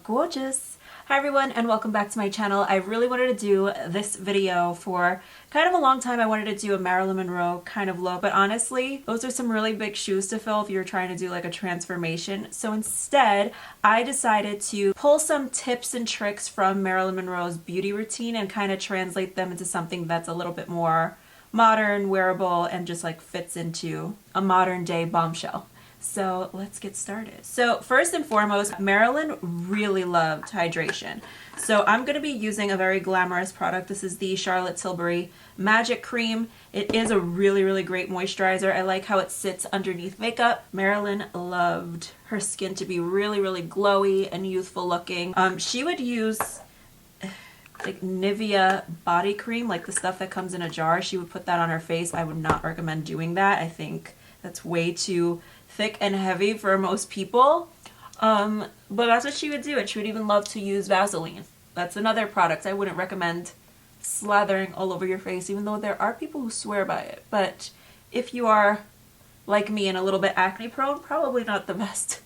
gorgeous. Hi everyone and welcome back to my channel. I really wanted to do this video for kind of a long time. I wanted to do a Marilyn Monroe kind of look, but honestly those are some really big shoes to fill if you're trying to do like a transformation. So instead I decided to pull some tips and tricks from Marilyn Monroe's beauty routine and kind of translate them into something that's a little bit more modern, wearable, and just like fits into a modern day bombshell. So let's get started. So first and foremost, Marilyn really loved hydration. So I'm going to be using a very glamorous product. This is the Charlotte Tilbury Magic Cream. It is a really great moisturizer. I like how it sits underneath makeup. Marilyn loved her skin to be really glowy and youthful looking. She would use like Nivea body cream, like the stuff that comes in a jar. She would put that on her face. I would not recommend doing that. I think that's way too thick and heavy for most people, but that's what she would do. And she would even love to use Vaseline. That's another product I wouldn't recommend slathering all over your face, even though there are people who swear by it. But if you are like me and a little bit acne prone, probably not the best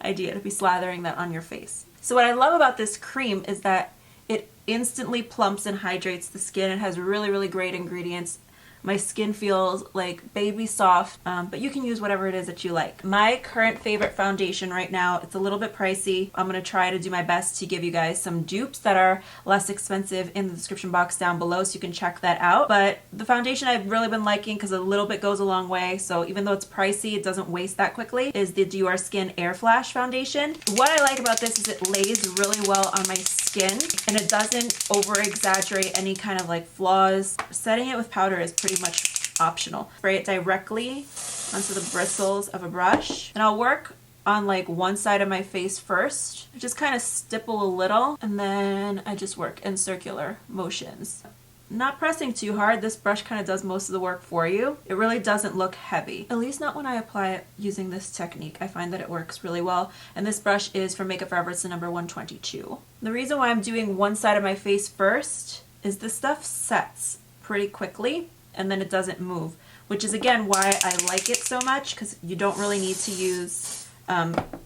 idea to be slathering that on your face. So what I love about this cream is that it instantly plumps and hydrates the skin. It has really great ingredients. My skin feels like baby soft, but you can use whatever it is that you like. My current favorite foundation right now, it's a little bit pricey. I'm going to try to do my best to give you guys some dupes that are less expensive in the description box down below, so you can check that out. But the foundation I've really been liking, because a little bit goes a long way, so even though it's pricey, it doesn't waste that quickly, is the Dior Skin Air Flash foundation. What I like about this is it lays really well on my skin and it doesn't over exaggerate any kind of like flaws. Setting it with powder is pretty much optional. Spray it directly onto the bristles of a brush, and I'll work on like one side of my face first. I just kind of stipple a little, and then I just work in circular motions. Not pressing too hard. This brush kind of does most of the work for you. It really doesn't look heavy, at least not when I apply it using this technique. I find that it works really well, and this brush is from Makeup Forever. It's the number 122. The reason why I'm doing one side of my face first is this stuff sets pretty quickly and then it doesn't move, which is again why I like it so much, because you don't really need to use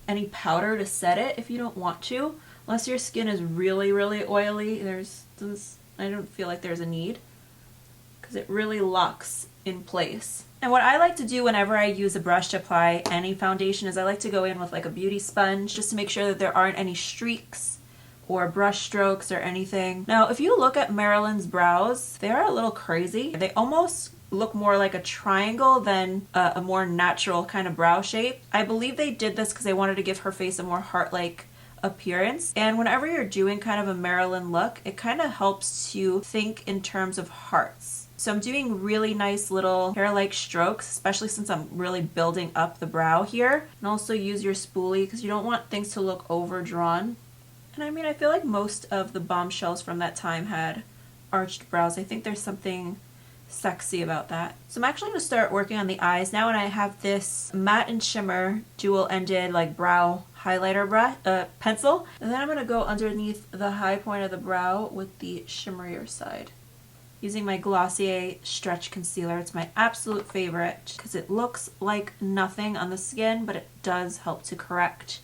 any powder to set it if you don't want to, unless your skin is really oily. I don't feel like there's a need, because it really locks in place. And what I like to do whenever I use a brush to apply any foundation is I like to go in with like a beauty sponge just to make sure that there aren't any streaks or brush strokes or anything. Now, if you look at Marilyn's brows, they are a little crazy. They almost look more like a triangle than a more natural kind of brow shape. I believe they did this because they wanted to give her face a more heart-like appearance. And whenever you're doing kind of a Marilyn look, it kind of helps to think in terms of hearts. So I'm doing really nice little hair-like strokes, especially since I'm really building up the brow here. And also use your spoolie because you don't want things to look overdrawn. And I mean, I feel like most of the bombshells from that time had arched brows. I think there's something sexy about that. So I'm actually going to start working on the eyes now, and I have this matte and shimmer dual-ended like brow highlighter pencil, and then I'm going to go underneath the high point of the brow with the shimmerier side using my Glossier Stretch Concealer. It's my absolute favorite because it looks like nothing on the skin, but it does help to correct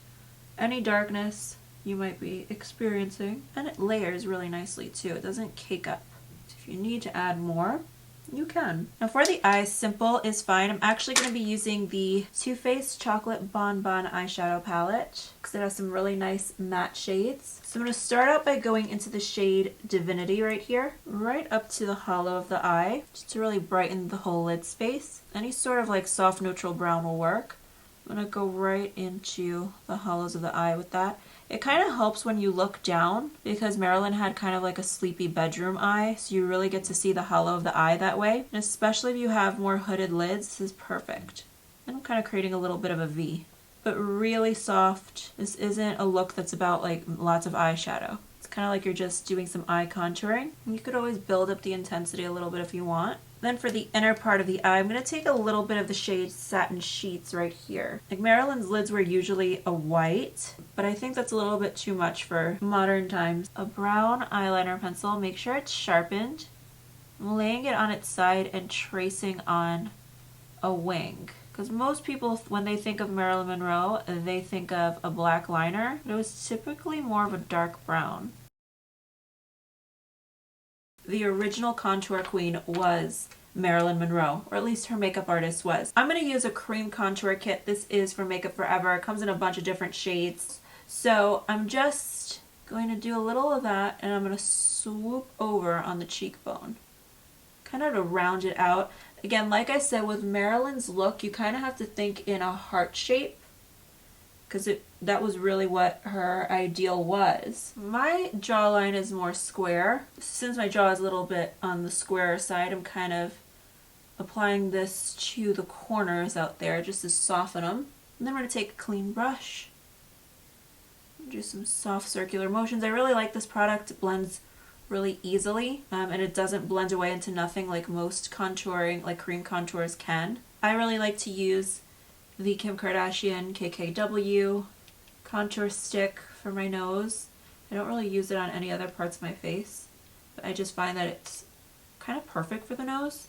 any darkness you might be experiencing, and it layers really nicely too. It doesn't cake up. So if you need to add more, you can. Now for the eyes, simple is fine. I'm actually going to be using the Too Faced Chocolate Bonbon eyeshadow palette because it has some really nice matte shades. So I'm going to start out by going into the shade Divinity right here, right up to the hollow of the eye, just to really brighten the whole lid space. Any sort of like soft neutral brown will work. I'm going to go right into the hollows of the eye with that. It kind of helps when you look down because Marilyn had kind of like a sleepy bedroom eye, so you really get to see the hollow of the eye that way. And especially if you have more hooded lids, this is perfect. And I'm kind of creating a little bit of a V, but really soft. This isn't a look that's about like lots of eyeshadow. It's kind of like you're just doing some eye contouring. And you could always build up the intensity a little bit if you want. Then for the inner part of the eye, I'm going to take a little bit of the shade Satin Sheets right here. Like Marilyn's lids were usually a white, but I think that's a little bit too much for modern times. A brown eyeliner pencil, make sure it's sharpened. I'm laying it on its side and tracing on a wing, Because most people, when they think of Marilyn Monroe, they think of a black liner, but it was typically more of a dark brown. The original contour queen was Marilyn Monroe, or at least her makeup artist was. I'm going to use a cream contour kit. This is from Makeup Forever. It comes in a bunch of different shades. So I'm just going to do a little of that, and I'm going to swoop over on the cheekbone, kind of to round it out. Again, like I said, with Marilyn's look, you kind of have to think in a heart shape, because that was really what her ideal was. My jawline is more square. Since my jaw is a little bit on the square side, I'm kind of applying this to the corners out there just to soften them. And then we're going to take a clean brush, do some soft circular motions. I really like this product. It blends really easily, and it doesn't blend away into nothing like most contouring, like cream contours can. I really like to use the Kim Kardashian KKW contour stick for my nose. I don't really use it on any other parts of my face, but I just find that it's kind of perfect for the nose.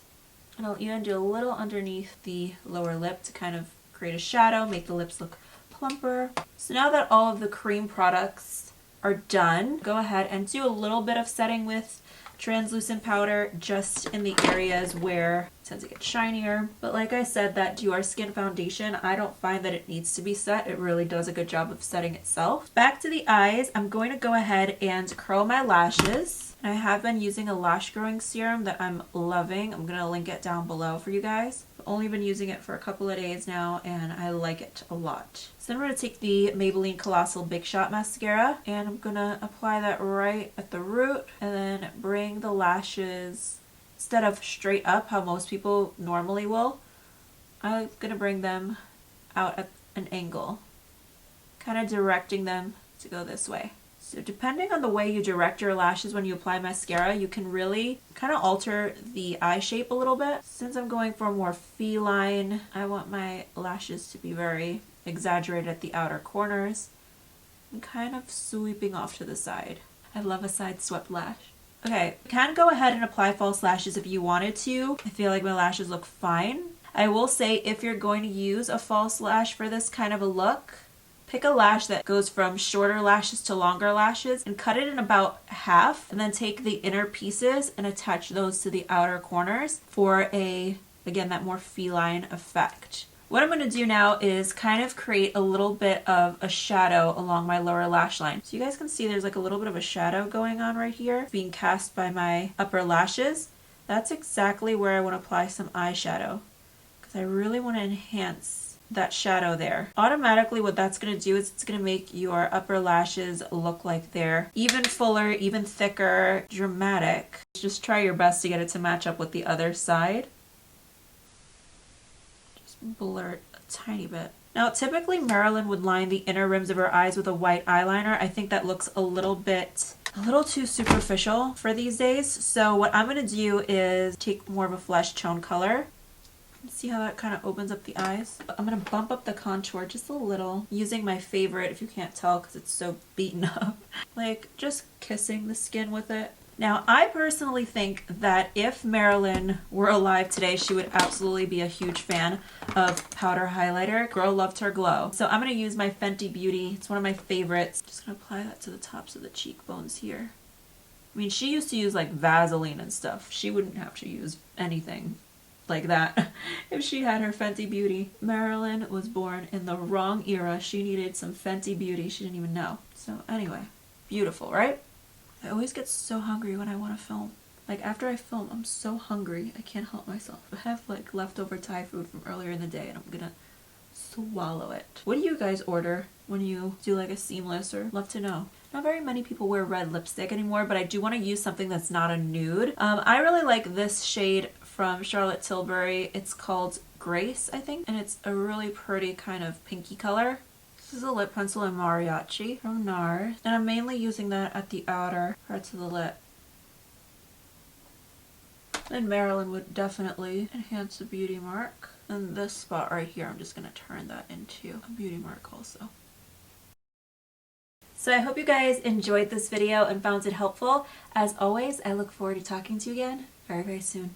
And I'll even do a little underneath the lower lip to kind of create a shadow, make the lips look plumper. So now that all of the cream products are done, go ahead and do a little bit of setting with translucent powder just in the areas where it tends to get shinier. But like I said, that Dior Skin Foundation, I don't find that it needs to be set. It really does a good job of setting itself. Back to the eyes, I'm going to go ahead and curl my lashes. I have been using a lash growing serum that I'm loving. I'm going to link it down below for you guys. I've only been using it for a couple of days now, and I like it a lot. So then I'm going to take the Maybelline Colossal Big Shot Mascara, and I'm going to apply that right at the root, and then bring the lashes, instead of straight up how most people normally will, I'm going to bring them out at an angle, kind of directing them to go this way. So depending on the way you direct your lashes when you apply mascara, you can really kind of alter the eye shape a little bit. Since I'm going for a more feline, I want my lashes to be very exaggerated at the outer corners and kind of sweeping off to the side. I love a side swept lash. Okay, you can go ahead and apply false lashes if you wanted to. I feel like my lashes look fine. I will say, if you're going to use a false lash for this kind of a look, pick a lash that goes from shorter lashes to longer lashes and cut it in about half, and then take the inner pieces and attach those to the outer corners for again, that more feline effect. What I'm going to do now is kind of create a little bit of a shadow along my lower lash line. So you guys can see there's like a little bit of a shadow going on right here, being cast by my upper lashes. That's exactly where I want to apply some eyeshadow, because I really want to enhance that shadow there. Automatically what that's going to do is it's going to make your upper lashes look like they're even fuller, even thicker, dramatic. Just try your best to get it to match up with the other side. Just blur it a tiny bit. Now typically Marilyn would line the inner rims of her eyes with a white eyeliner. I think that looks a little too superficial for these days. So what I'm going to do is take more of a flesh tone color. See how that kind of opens up the eyes? I'm going to bump up the contour just a little, using my favorite, if you can't tell because it's so beaten up, like just kissing the skin with it. Now, I personally think that if Marilyn were alive today, she would absolutely be a huge fan of powder highlighter. Girl loved her glow. So I'm going to use my Fenty Beauty. It's one of my favorites. Just going to apply that to the tops of the cheekbones here. I mean, she used to use like Vaseline and stuff. She wouldn't have to use anything like that if she had her Fenty Beauty. Marilyn was born in the wrong era. She needed some Fenty Beauty. She didn't even know. So anyway, beautiful, right? I always get so hungry when I want to film. Like after I film, I'm so hungry. I can't help myself. I have like leftover Thai food from earlier in the day and I'm gonna swallow it. What do you guys order when you do like a seamless, or love to know? Not very many people wear red lipstick anymore, but I do want to use something that's not a nude. I really like this shade from Charlotte Tilbury. It's called Grace, I think, and it's a really pretty kind of pinky color. This is a lip pencil in Mariachi from NARS, and I'm mainly using that at the outer parts of the lip. And Marilyn would definitely enhance the beauty mark. And this spot right here, I'm just going to turn that into a beauty mark also. So I hope you guys enjoyed this video and found it helpful. As always, I look forward to talking to you again very, very soon.